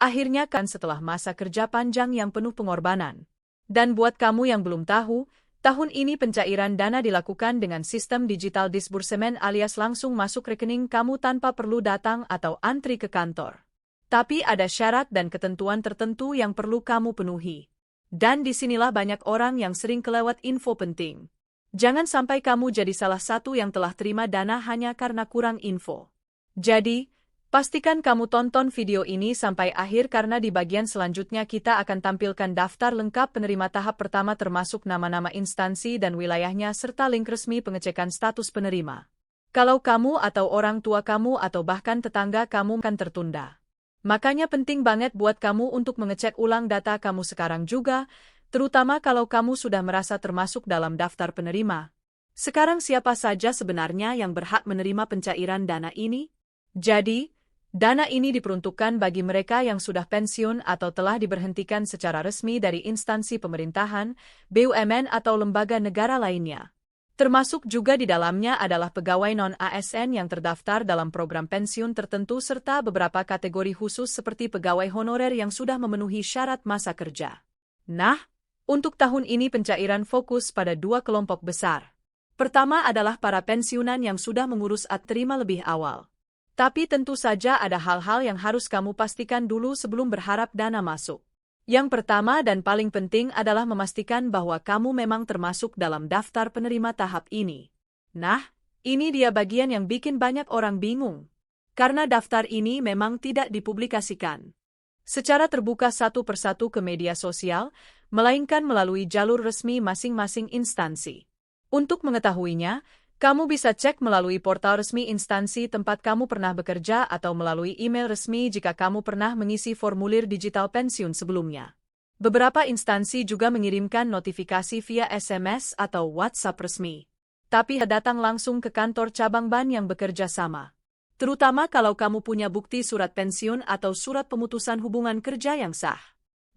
Akhirnya kan setelah masa kerja panjang yang penuh pengorbanan. Dan buat kamu yang belum tahu, tahun ini pencairan dana dilakukan dengan sistem digital disbursemen alias langsung masuk rekening kamu tanpa perlu datang atau antri ke kantor. Tapi ada syarat dan ketentuan tertentu yang perlu kamu penuhi. Dan disinilah banyak orang yang sering kelewat info penting. Jangan sampai kamu jadi salah satu yang telah terima dana hanya karena kurang info. Jadi, pastikan kamu tonton video ini sampai akhir karena di bagian selanjutnya kita akan tampilkan daftar lengkap penerima tahap pertama termasuk nama-nama instansi dan wilayahnya serta link resmi pengecekan status penerima. Kalau kamu atau orang tua kamu atau bahkan tetangga kamu kan tertunda. Makanya penting banget buat kamu untuk mengecek ulang data kamu sekarang juga, terutama kalau kamu sudah merasa termasuk dalam daftar penerima. Sekarang siapa saja sebenarnya yang berhak menerima pencairan dana ini? Jadi, dana ini diperuntukkan bagi mereka yang sudah pensiun atau telah diberhentikan secara resmi dari instansi pemerintahan, BUMN atau lembaga negara lainnya. Termasuk juga di dalamnya adalah pegawai non-ASN yang terdaftar dalam program pensiun tertentu serta beberapa kategori khusus seperti pegawai honorer yang sudah memenuhi syarat masa kerja. Nah, untuk tahun ini pencairan fokus pada dua kelompok besar. Pertama adalah para pensiunan yang sudah mengurus terima lebih awal. Tapi tentu saja ada hal-hal yang harus kamu pastikan dulu sebelum berharap dana masuk. Yang pertama dan paling penting adalah memastikan bahwa kamu memang termasuk dalam daftar penerima tahap ini. Nah, ini dia bagian yang bikin banyak orang bingung. Karena daftar ini memang tidak dipublikasikan secara terbuka satu persatu ke media sosial, melainkan melalui jalur resmi masing-masing instansi. Untuk mengetahuinya, kamu bisa cek melalui portal resmi instansi tempat kamu pernah bekerja atau melalui email resmi jika kamu pernah mengisi formulir digital pensiun sebelumnya. Beberapa instansi juga mengirimkan notifikasi via SMS atau WhatsApp resmi. Tapi datang langsung ke kantor cabang BAN yang bekerja sama. Terutama kalau kamu punya bukti surat pensiun atau surat pemutusan hubungan kerja yang sah.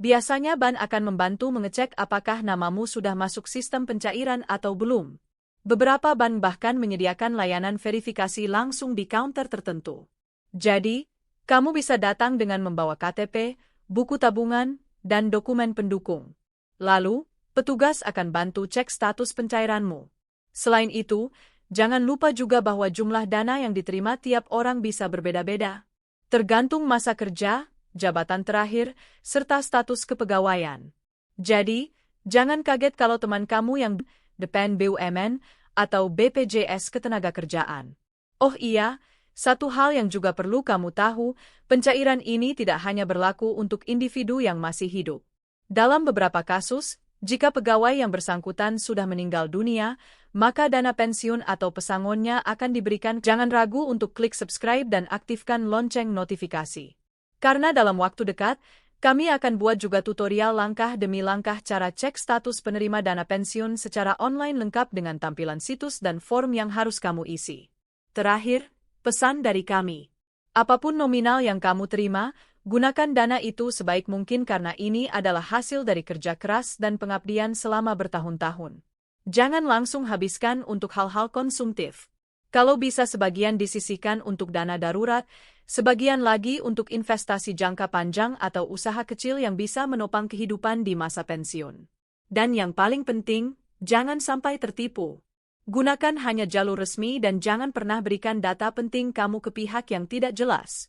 Biasanya BAN akan membantu mengecek apakah namamu sudah masuk sistem pencairan atau belum. Beberapa BAN bahkan menyediakan layanan verifikasi langsung di counter tertentu. Jadi, kamu bisa datang dengan membawa KTP, buku tabungan, dan dokumen pendukung. Lalu, petugas akan bantu cek status pencairanmu. Selain itu, jangan lupa juga bahwa jumlah dana yang diterima tiap orang bisa berbeda-beda. Tergantung masa kerja, jabatan terakhir, serta status kepegawaian. Jadi, jangan kaget kalau teman kamu yang depend BUMN atau BPJS Ketenagakerjaan. Oh iya, satu hal yang juga perlu kamu tahu, pencairan ini tidak hanya berlaku untuk individu yang masih hidup. Dalam beberapa kasus, jika pegawai yang bersangkutan sudah meninggal dunia, maka dana pensiun atau pesangonnya akan diberikan. Jangan ragu untuk klik subscribe dan aktifkan lonceng notifikasi. Karena dalam waktu dekat, kami akan buat juga tutorial langkah demi langkah cara cek status penerima dana pensiun secara online lengkap dengan tampilan situs dan form yang harus kamu isi. Terakhir, pesan dari kami. Apapun nominal yang kamu terima, gunakan dana itu sebaik mungkin karena ini adalah hasil dari kerja keras dan pengabdian selama bertahun-tahun. Jangan langsung habiskan untuk hal-hal konsumtif. Kalau bisa sebagian disisihkan untuk dana darurat, sebagian lagi untuk investasi jangka panjang atau usaha kecil yang bisa menopang kehidupan di masa pensiun. Dan yang paling penting, jangan sampai tertipu. Gunakan hanya jalur resmi dan jangan pernah berikan data penting kamu ke pihak yang tidak jelas.